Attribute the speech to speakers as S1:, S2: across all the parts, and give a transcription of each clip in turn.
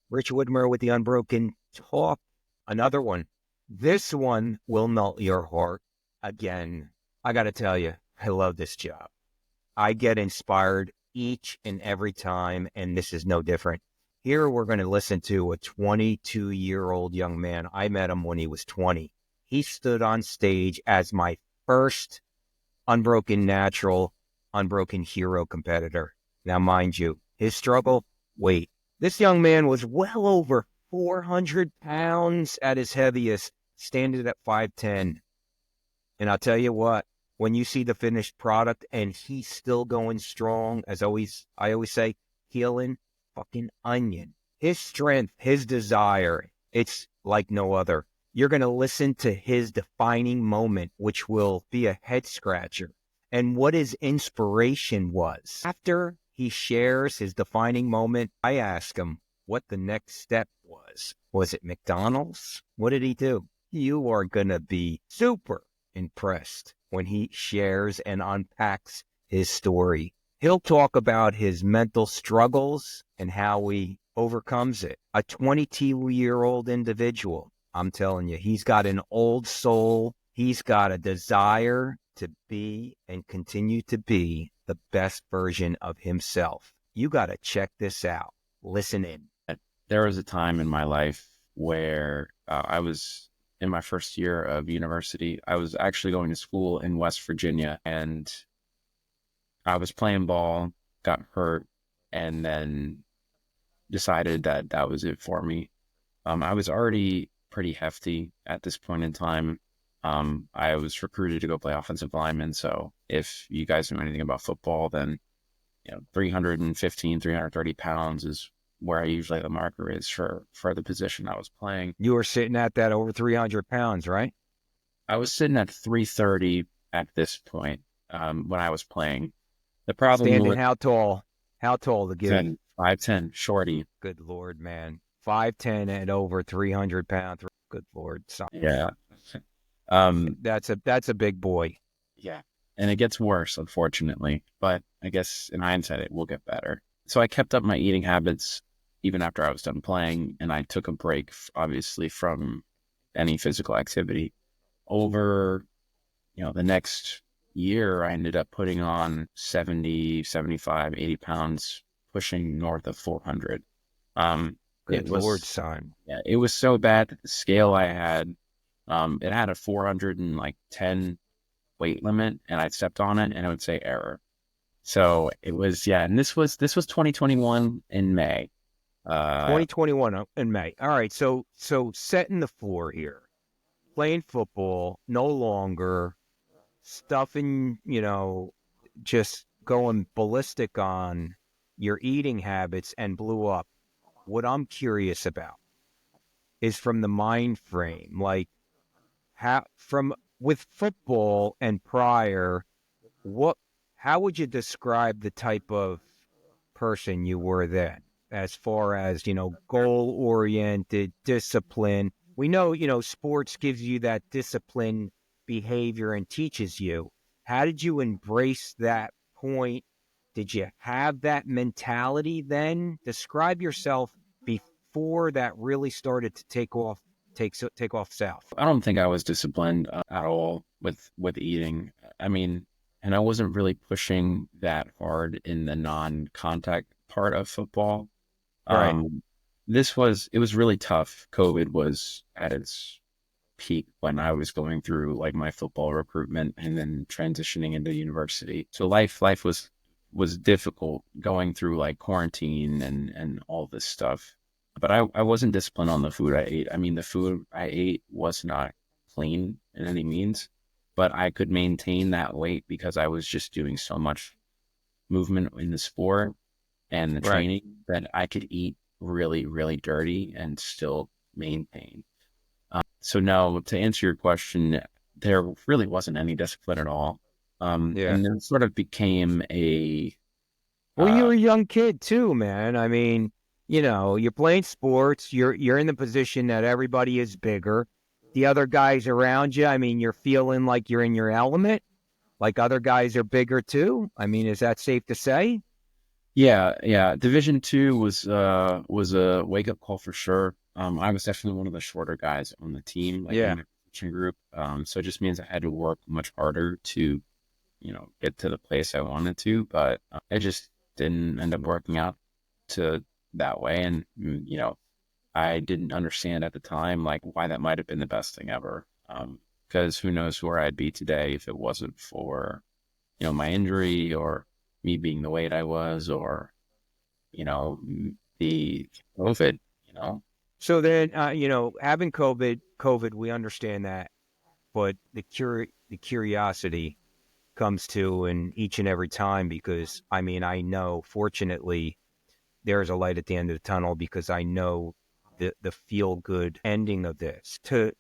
S1: Rich Whitmer with the Unbroken Talk. Another one. This one will melt your heart. Again, I got to tell you, I love this job. I get inspired each and every time, and this is no different. Here we're going to listen to a 22-year-old young man. I met him when he was 20. He stood on stage as my first Unbroken Natural, Unbroken Hero competitor. Now, mind you, his struggle, weight. This young man was well over 400 pounds at his heaviest, standing at 5'10". And I'll tell you what, when you see the finished product and he's still going strong, I always say, peeling fucking onion. His strength, his desire, it's like no other. You're going to listen to his defining moment, which will be a head scratcher, and what his inspiration was. After he shares his defining moment, I ask him what the next step was. Was it McDonald's? What did he do? You are going to be super impressed when he shares and unpacks his story. He'll talk about his mental struggles and how he overcomes it. A 22-year-old individual, I'm telling you, he's got an old soul. He's got a desire to be and continue to be the best version of himself. You got to check this out. Listen in.
S2: There was a time in my life where I was in my first year of university. I was actually going to school in West Virginia, and I was playing ball, got hurt, and then decided that that was it for me. I was already pretty hefty at this point in time. I was recruited to go play offensive lineman. So if you guys know anything about football, then 315, 330 pounds is where I usually the marker is for the position I was playing.
S1: You were sitting at that over 300 pounds, right?
S2: I was sitting at 330 at this point when I was playing. The problem
S1: Standing
S2: was
S1: how tall? How tall to get?
S2: 5'10", shorty.
S1: Good Lord, man. 5'10" and over 300 pounds. Good Lord. Son.
S2: Yeah.
S1: That's a big boy.
S2: Yeah. And it gets worse, unfortunately. But I guess in hindsight, it will get better. So I kept up my eating habits even after I was done playing, and I took a break, obviously, from any physical activity. Over, the next year, I ended up putting on 70, 75, 80 pounds, pushing north of 400.
S1: Good Lord, son.
S2: Yeah, it was so bad that the scale I had, it had a 410 weight limit, and I stepped on it, and it would say error. So it was, and this was 2021 in May.
S1: 2021 in May. All right, so setting the floor here. Playing football, no longer stuffing, just going ballistic on your eating habits and blew up. What I'm curious about is from the mind frame, like with football and prior, how would you describe the type of person you were then, as far as, goal-oriented, discipline? We know, sports gives you that discipline behavior and teaches you. How did you embrace that point? Did you have that mentality then? Describe yourself before that really started to take off south.
S2: I don't think I was disciplined at all with eating. I mean, and I wasn't really pushing that hard in the non-contact part of football.
S1: Right.
S2: It was really tough. COVID was at its peak when I was going through like my football recruitment and then transitioning into university. So life was difficult going through like quarantine and all this stuff. But I wasn't disciplined on the food I ate. I mean, the food I ate was not clean in any means, but I could maintain that weight because I was just doing so much movement in the sport and the training that I could eat really, really dirty and still maintain. So no, to answer your question, there really wasn't any discipline at all. And it sort of became a...
S1: Well, you were a young kid too, man. I mean, you're playing sports. You're in the position that everybody is bigger. The other guys around you, I mean, you're feeling like you're in your element. Like other guys are bigger too. I mean, is that safe to say?
S2: Yeah. Division 2 was a wake up call for sure. I was definitely one of the shorter guys on the team, like in
S1: Yeah.
S2: my position group. So it just means I had to work much harder to, get to the place I wanted to, but it just didn't end up working out to that way. And I didn't understand at the time like why that might have been the best thing ever. Because who knows where I'd be today if it wasn't for, my injury or me being the weight I was, or you know, the COVID, you know.
S1: So then, having COVID, we understand that, but the curiosity comes to in each and every time because I mean, I know fortunately there's a light at the end of the tunnel because I know the feel good ending of this to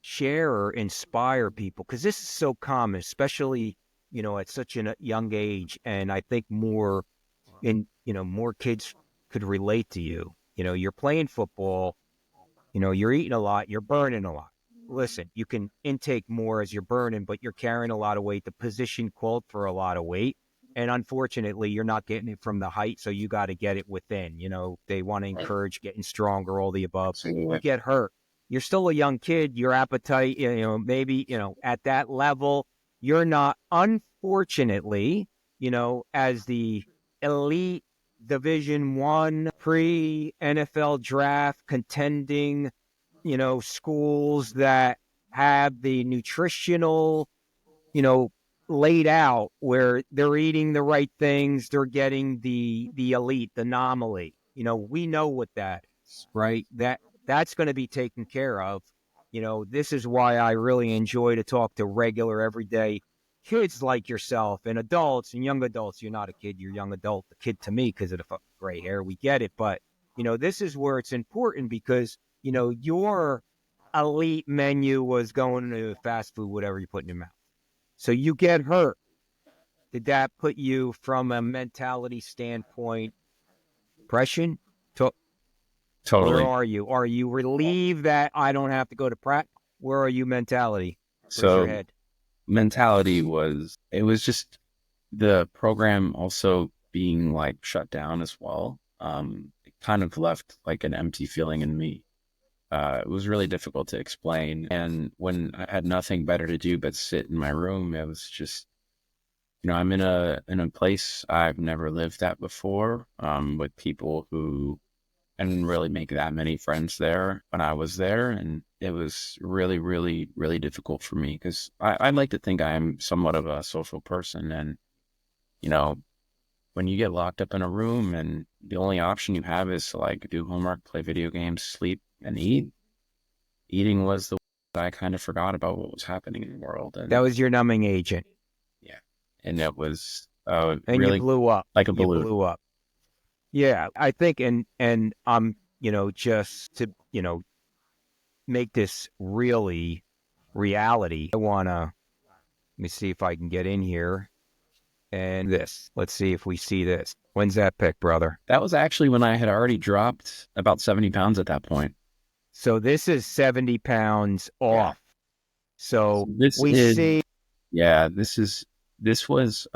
S1: share or inspire people because this is so common, especially at such a young age, and I think more kids could relate to you. You're playing football, you're eating a lot, you're burning a lot. Listen, you can intake more as you're burning, but you're carrying a lot of weight. The position called for a lot of weight. And unfortunately, you're not getting it from the height, so you got to get it within. They want to
S2: Right.
S1: encourage getting stronger, all the above. You
S2: Absolutely.
S1: get hurt. You're still a young kid. Your appetite, maybe, at that level, you're not, unfortunately, as the elite Division 1 pre-NFL draft contending, schools that have the nutritional, you know, laid out where they're eating the right things, they're getting the elite, the anomaly. We know what that is, right? That's going to be taken care of. This is why I really enjoy to talk to regular everyday kids like yourself and adults and young adults. You're not a kid, you're a young adult. A kid to me because of the fucking gray hair, we get it. But this is where it's important because your elite menu was going to fast food, whatever you put in your mouth. So you get hurt. Did that put you from a mentality standpoint, depression? To, where
S2: Totally.
S1: are you? Are you relieved that I don't have to go to practice? Where are you mentality? Where's your
S2: So
S1: head?
S2: mentality it was just the program also being like shut down as well. It kind of left like an empty feeling in me. It was really difficult to explain. And when I had nothing better to do but sit in my room, it was just, I'm in a place I've never lived at before, with people who I didn't really make that many friends there when I was there. And it was really, really, really difficult for me because I like to think I'm somewhat of a social person. And, you know, when you get locked up in a room and the only option you have is to like do homework, play video games, sleep, and eat, eating was the I kind of forgot about what was happening in the world.
S1: That
S2: And
S1: was your numbing agent.
S2: yeah, and it was
S1: And you
S2: really
S1: blew up.
S2: like a
S1: You
S2: balloon.
S1: blew up. Yeah, I think and just to, make this really reality, I want to, let me see if I can get in here and this. Let's see if we see this. When's that pick, brother?
S2: That was actually when I had already dropped about 70 pounds at that point.
S1: So this is 70 pounds
S2: Yeah.
S1: off. So
S2: So this
S1: we
S2: is,
S1: see,
S2: yeah, this was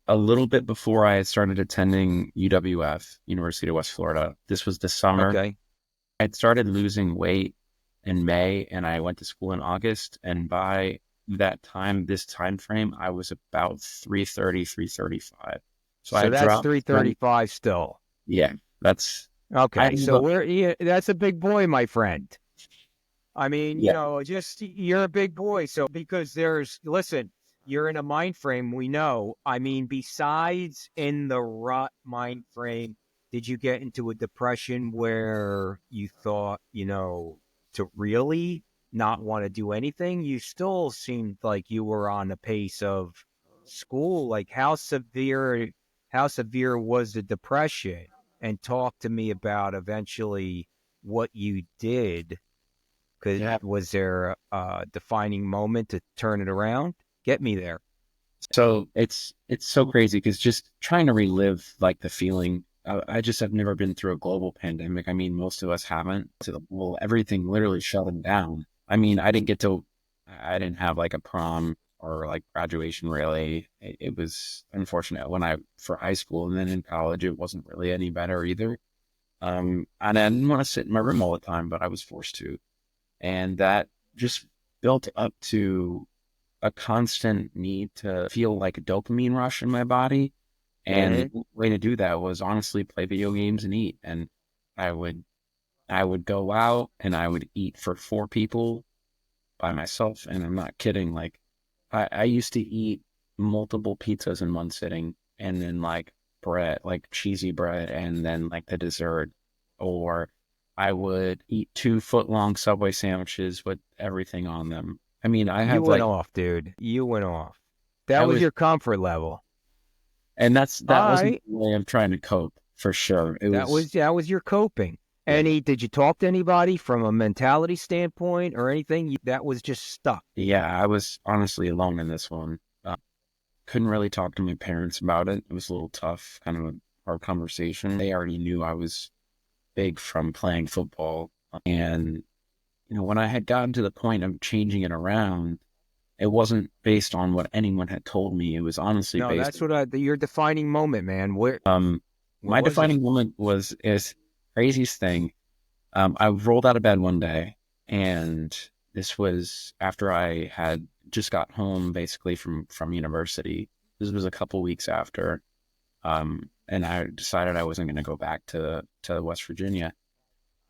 S2: a little bit before I had started attending UWF, University of West Florida. This was the summer.
S1: okay.
S2: I'd started losing weight in May and I went to school in August. And by that time, this time frame, I was about 330, 335. So I
S1: So
S2: had
S1: that's
S2: dropped
S1: 335 still.
S2: yeah, that's, I
S1: Okay.
S2: have
S1: So
S2: a,
S1: that's a big boy, my friend. I mean,
S2: yeah,
S1: just you're a big boy. So because listen, you're in a mind frame, we know. I mean, besides in the rut mind frame, did you get into a depression where you thought, to really not want to do anything? You still seemed like you were on the pace of school. Like how severe was the depression? And talk to me about eventually what you did
S2: yeah.
S1: was there a defining moment to turn it around? Get me there.
S2: So it's so crazy because just trying to relive like the feeling. I just have never been through a global pandemic. I mean, most of us haven't. So, well, everything literally shutting down. I mean, I didn't have like a prom or like graduation really. It was unfortunate for high school, and then in college, it wasn't really any better either. And I didn't want to sit in my room all the time, but I was forced to. And that just built up to a constant need to feel like a dopamine rush in my body. And
S1: Mhm.
S2: the way to do that was honestly play video games and eat. And I would I would go out and I would eat for 4 people by myself. And I'm not kidding. Like I used to eat multiple pizzas in one sitting, and then like bread, like cheesy bread, and then like the dessert. Or I would eat 2 foot long Subway sandwiches with everything on them. I mean, I
S1: You
S2: have
S1: went
S2: like,
S1: off, dude. You went off. That
S2: I
S1: was
S2: was,
S1: your comfort level.
S2: and
S1: All
S2: that wasn't
S1: right.
S2: the way I'm trying to cope for sure. It was,
S1: That was your coping.
S2: yeah,
S1: Did you talk to anybody from a mentality standpoint or anything? That was just stuck.
S2: yeah, I was honestly alone in this one. Couldn't really talk to my parents about it. It was a little tough, kind of a hard conversation. They already knew I was big from playing football. And, when I had gotten to the point of changing it around, it wasn't based on what anyone had told me. It was honestly
S1: No,
S2: based
S1: that's your defining moment, man. What
S2: my
S1: was it?
S2: defining moment was is craziest thing. I rolled out of bed one day, and this was after I had just got home basically from university. This was a couple weeks after, and I decided I wasn't going to go back to West Virginia.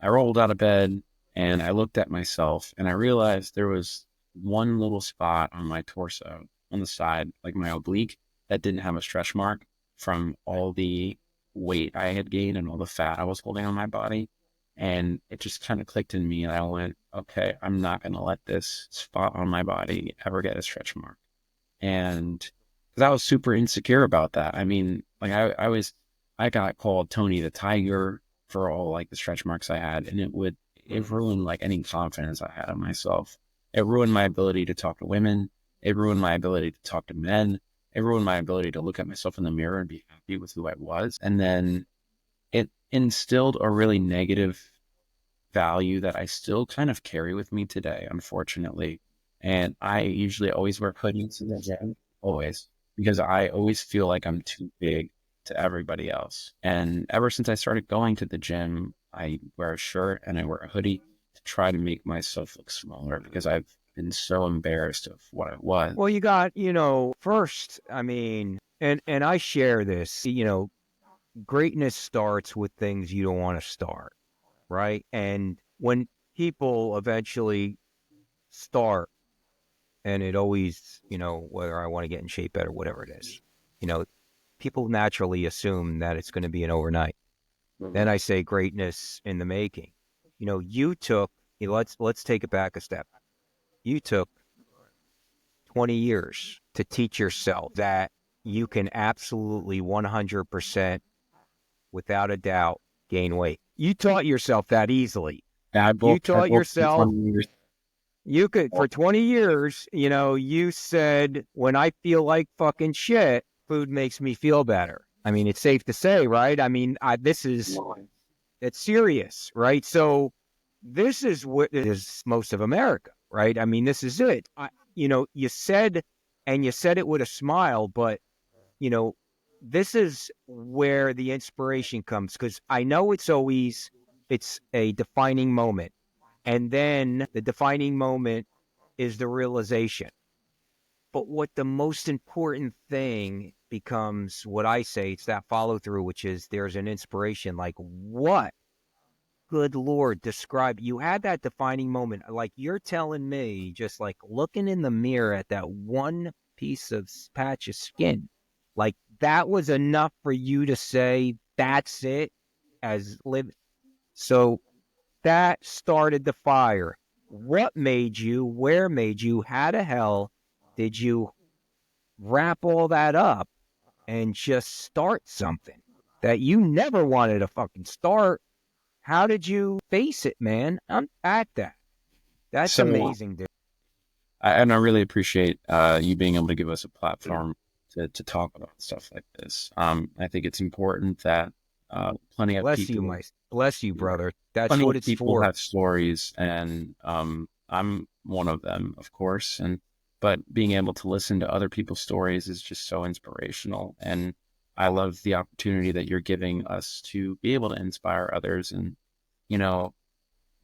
S2: I rolled out of bed and I looked at myself, and I realized there was one little spot on my torso on the side, like my oblique, that didn't have a stretch mark from all the weight I had gained and all the fat I was holding on my body. And it just kind of clicked in me, and I went, okay, I'm not going to let this spot on my body ever get a stretch mark. And because I was super insecure about that. I mean, like I got called Tony the Tiger for all like the stretch marks I had, and it ruined like any confidence I had in myself. It ruined my ability to talk to women. It ruined my ability to talk to men. It ruined my ability to look at myself in the mirror and be happy with who I was. And then it instilled a really negative value that I still kind of carry with me today, unfortunately. And I usually always wear hoodies in the gym, always, because I always feel like I'm too big to everybody else. And ever since I started going to the gym, I wear a shirt and I wear a hoodie to try to make myself look smaller because I've been so embarrassed of what I was.
S1: Well, you got, first, I mean, and I share this, greatness starts with things you don't want to start, right? And when people eventually start, and it always, whether I want to get in shape better, whatever it is, you know, people naturally assume that it's going to be an overnight. Then I say greatness in the making. You took, let's take it back a step. You took 20 years to teach yourself that you can absolutely 100% without a doubt gain weight. You taught yourself that easily. You
S2: I
S1: taught
S2: broke for
S1: yourself
S2: 20 years.
S1: you could for 20 years, you said when I feel like fucking shit, food makes me feel better. I mean, it's safe to say, right? I mean, it's serious, right? So this is what is most of America, right? I mean, this is it. You said, and you said it with a smile, but you know, this is where the inspiration comes because I know it's a defining moment, and then the defining moment is the realization. But what the most important thing becomes, what I say, it's that follow through, which is there's an inspiration. Like, what? Good Lord, describe. You had that defining moment. Like, you're telling me, just like looking in the mirror at that one piece of patch of skin, like that was enough for you to say, that's it, as live. So that started the fire. What made you? Where made you? How the hell did you wrap all that up and just start something that you never wanted to fucking start? How did you face it, man? Unpack that. That's
S2: So
S1: amazing, dude.
S2: and I really appreciate you being able to give us a platform to talk about stuff like this. I think it's important that
S1: Bless you, brother. That's
S2: plenty
S1: what
S2: of
S1: it's
S2: people
S1: for.
S2: have stories, and I'm one of them, of course. And but being able to listen to other people's stories is just so inspirational. And I love the opportunity that you're giving us to be able to inspire others. And, you know,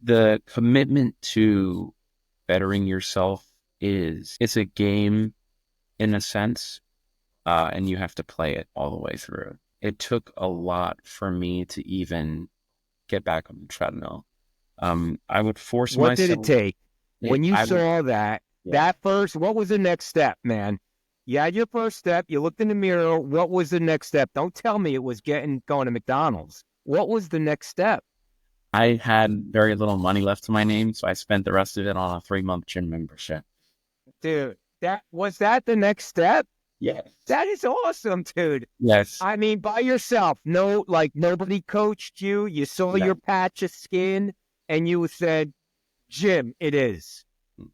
S2: the commitment to bettering yourself it's a game in a sense, and you have to play it all the way through. It took a lot for me to even get back on the treadmill. I would force
S1: What did it
S2: myself.
S1: take? When you
S2: I would,
S1: saw that,
S2: yeah.
S1: that first, what was the next step, man? You had your first step. You looked in the mirror. What was the next step? Don't tell me it was going to McDonald's. What was the next step?
S2: I had very little money left to my name, so I spent the rest of it on a 3-month gym membership.
S1: Dude, that the next step?
S2: Yes.
S1: That is awesome, dude.
S2: Yes.
S1: I mean, by yourself. No, like nobody coached you. You saw
S2: No.
S1: your patch of skin and you said, Jim, it is.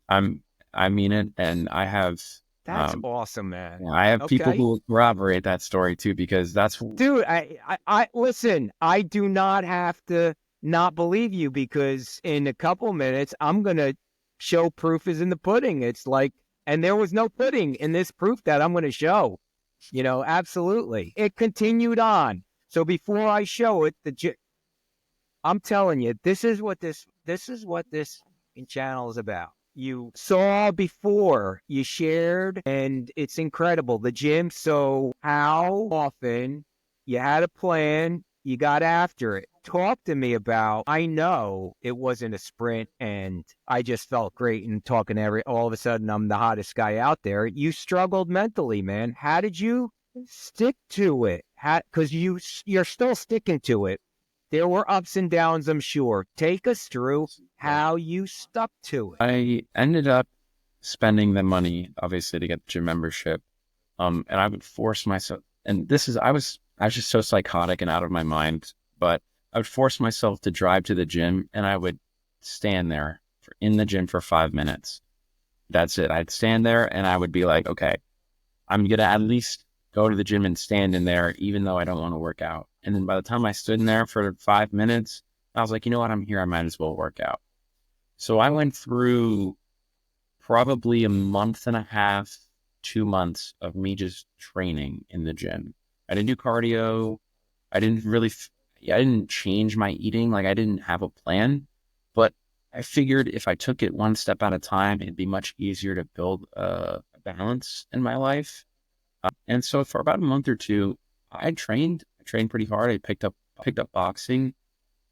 S2: I mean it, and I have
S1: That's awesome, man.
S2: I have people
S1: Okay.
S2: who will corroborate that story too, because that's
S1: Dude, I listen, I do not have to not believe you because in a couple minutes, I'm going to show proof is in the pudding. It's like, and there was no pudding in this proof that I'm going to show. Absolutely. It continued on. So before I show it, I'm telling you, this is what this channel is about. You saw before, you shared, and it's incredible. The gym. So how often you had a plan, you got after it. Talk to me about, I know it wasn't a sprint and I just felt great and talking all of a sudden I'm the hottest guy out there. You struggled mentally, man. How did you stick to it? Because you're still sticking to it. There were ups and downs, I'm sure. Take us through how you stuck to it.
S2: I ended up spending the money, obviously, to get the gym membership. And I would force myself, and I was just so psychotic and out of my mind, but I would force myself to drive to the gym and I would stand there in the gym for 5 minutes. That's it. I'd stand there and I would be like, okay, I'm going to at least go to the gym and stand in there, even though I don't want to work out. And then by the time I stood in there for 5 minutes, I was like, you know what? I'm here. I might as well work out. So I went through probably a month and a half, 2 months of me just training in the gym. I didn't do cardio. I didn't change my eating. Like I didn't have a plan, but I figured if I took it one step at a time, it'd be much easier to build a balance in my life. And so for about a month or two, I trained pretty hard. I picked up boxing,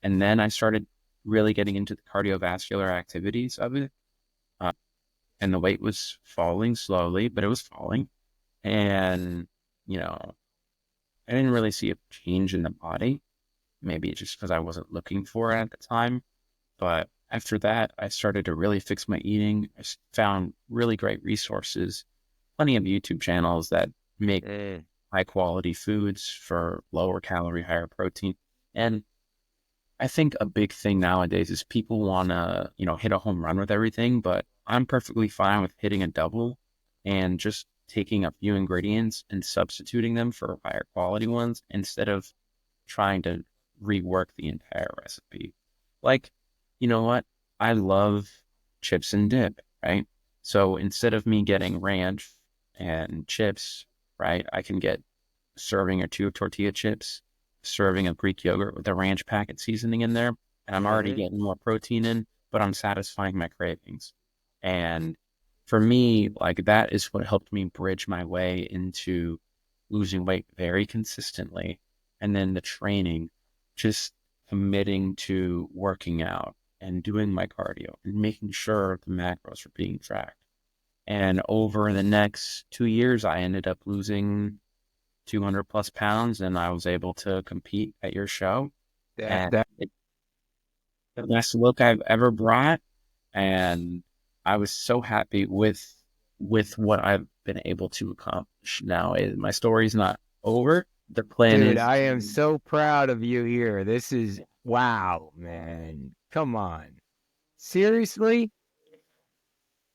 S2: and then I started really getting into the cardiovascular activities of it. And the weight was falling slowly, but it was falling. And, I didn't really see a change in the body. Maybe just because I wasn't looking for it at the time. But after that, I started to really fix my eating. I found really great resources, plenty of YouTube channels that make high quality foods for lower calorie, higher protein. And I think a big thing nowadays is people want to, hit a home run with everything, but I'm perfectly fine with hitting a double and just taking a few ingredients and substituting them for higher quality ones instead of trying to rework the entire recipe. Like, you know what? I love chips and dip, right? So instead of me getting ranch and chips, right, I can get a serving or two of tortilla chips, serving of Greek yogurt with a ranch packet seasoning in there, and I'm already getting more protein in, but I'm satisfying my cravings. And for me, like that is what helped me bridge my way into losing weight very consistently. And then the training, just committing to working out and doing my cardio and making sure the macros are being tracked. And over the next 2 years, I ended up losing 200 plus pounds, and I was able to compete at your show. It's the best look I've ever brought. And I was so happy with what I've been able to accomplish. Now, my story's not over. The plan
S1: Dude,
S2: is.
S1: I am so proud of you here. This is, wow, man. Come on. Seriously?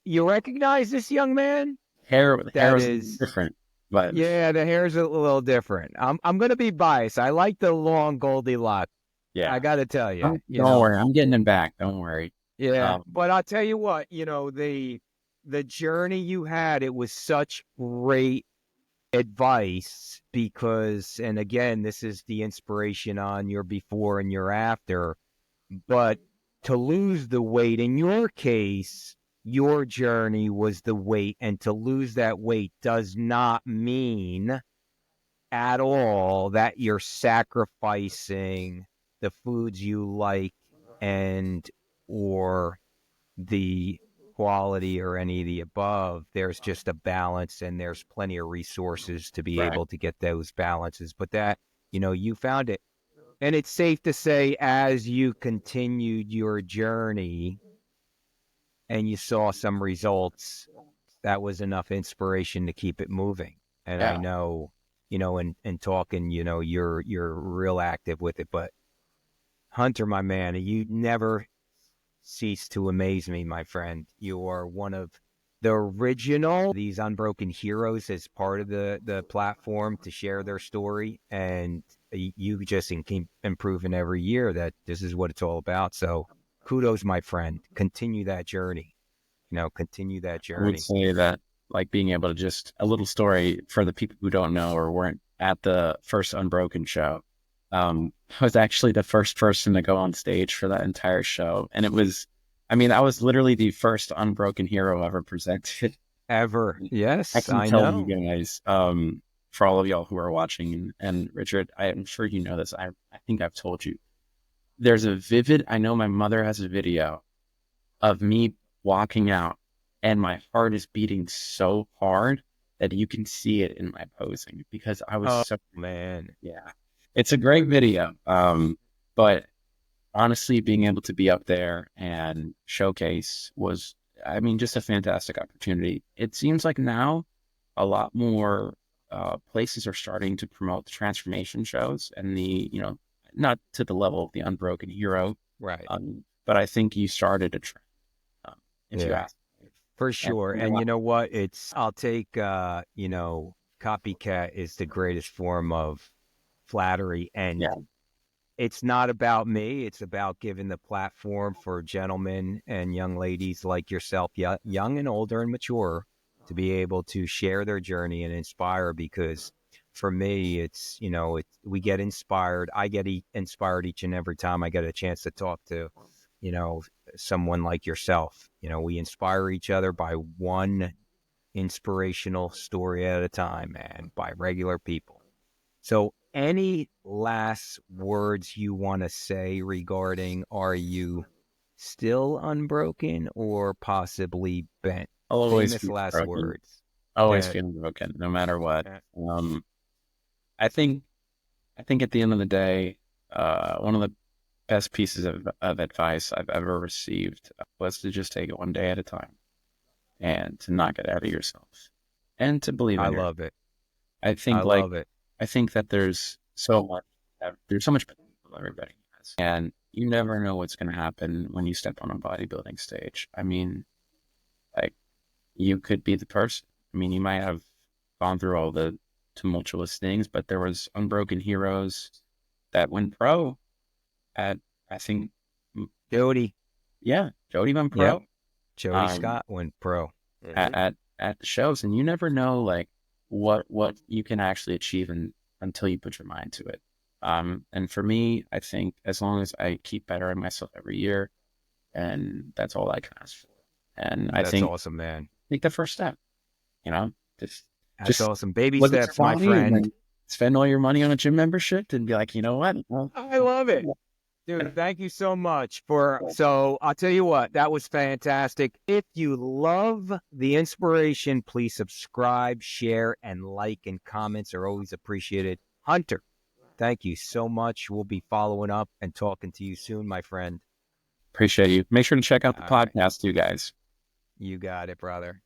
S1: You recognize this young man?
S2: Hair
S1: That
S2: is
S1: is,
S2: different, but
S1: yeah, the hair's a little different. I'm going to be biased. I like the long Goldilocks. I
S2: yeah.
S1: got to tell you,
S2: Don't worry, I'm getting it back. Don't worry.
S1: Yeah,
S2: Um,
S1: but I'll tell you what, the journey you had, it was such great advice because, and again, this is the inspiration on your before and your after, but to lose the weight, in your case, your journey was the weight, and to lose that weight does not mean at all that you're sacrificing the foods you like and or the quality or any of the above. There's just a balance, and there's plenty of resources to be
S2: Right.
S1: able to get those balances. But that, you found it. And it's safe to say, as you continued your journey and you saw some results, that was enough inspiration to keep it moving. And I
S2: Yeah.
S1: know, in talking, you're real active with it. But Hunter, my man, you never cease to amaze me, my friend. You are one of the original, these unbroken heroes, as part of the platform to share their story. And you just keep improving every year that this is what it's all about. So kudos, my friend. Continue that journey. Continue that
S2: I would
S1: journey.
S2: say that, like, being able to just a little story for the people who don't know or weren't at the first Unbroken show. I was actually the first person to go on stage for that entire show. And it was, I mean, I was literally the first Unbroken hero ever presented.
S1: Ever.
S2: I
S1: Yes,
S2: can
S1: I
S2: tell you
S1: know.
S2: guys, for all of y'all who are watching, and Richard, I'm sure you know this. I think I've told you. There's a vivid, I know my mother has a video of me walking out, and my heart is beating so hard that you can see it in my posing because I was
S1: Oh,
S2: so,
S1: man.
S2: yeah, it's a great video. But honestly, being able to be up there and showcase was, I mean, just a fantastic opportunity. It seems like now a lot more places are starting to promote the transformation shows and not to the level of the Unbroken Hero,
S1: Right.
S2: but I think you started a trend, if you
S1: Yeah.
S2: ask me.
S1: For
S2: And
S1: sure.
S2: you know
S1: And
S2: what?
S1: you know what? I'll take, copycat is the greatest form of flattery. And
S2: Yeah,
S1: it's not about me. It's about giving the platform for gentlemen and young ladies like yourself, young and older and mature, to be able to share their journey and inspire. Because for me, we get inspired. I get inspired each and every time I get a chance to talk to, you know, someone like yourself. We inspire each other by one inspirational story at a time, man, by regular people. So, any last words you want to say regarding, are you still unbroken or possibly bent?
S2: I'll always
S1: Famous
S2: be
S1: last
S2: broken.
S1: words.
S2: Always
S1: Yeah.
S2: feeling broken, no matter what.
S1: Yeah.
S2: Um, I think, I think at the end of the day, one of the best pieces of advice I've ever received was to just take it one day at a time and to not get out of yourself and to believe
S1: I
S2: in your.
S1: love it.
S2: I
S1: I
S2: think like
S1: love it.
S2: I think that there's so much potential everybody has, and you never know what's going to happen when you step on a bodybuilding stage. I mean, like, you could be the person. I mean, you might have gone through all the tumultuous things, but there was Unbroken Heroes that went pro at, I think,
S1: Jody.
S2: yeah, Jody went
S1: Yep.
S2: pro
S1: Jody
S2: um,
S1: Scott went pro.
S2: at,
S1: Mhm.
S2: at at the shows, and you never know like what you can actually achieve until you put your mind to it. And for me, I think as long as I keep bettering myself every year, and that's all I can ask for. And I
S1: That's
S2: think
S1: awesome, man.
S2: take the first step. You know, just
S1: That's
S2: just
S1: awesome. Baby
S2: look at your
S1: steps, my
S2: body and
S1: friend.
S2: then spend all your money on a gym membership and be like, you know what? Well,
S1: I love it. Dude, thank you so much so I'll tell you what, that was fantastic. If you love the inspiration, please subscribe, share, and like, and comments are always appreciated. Hunter, thank you so much. We'll be following up and talking to you soon, my friend.
S2: appreciate you. Make sure to check out the
S1: All right.
S2: podcast, you guys.
S1: You got it, brother.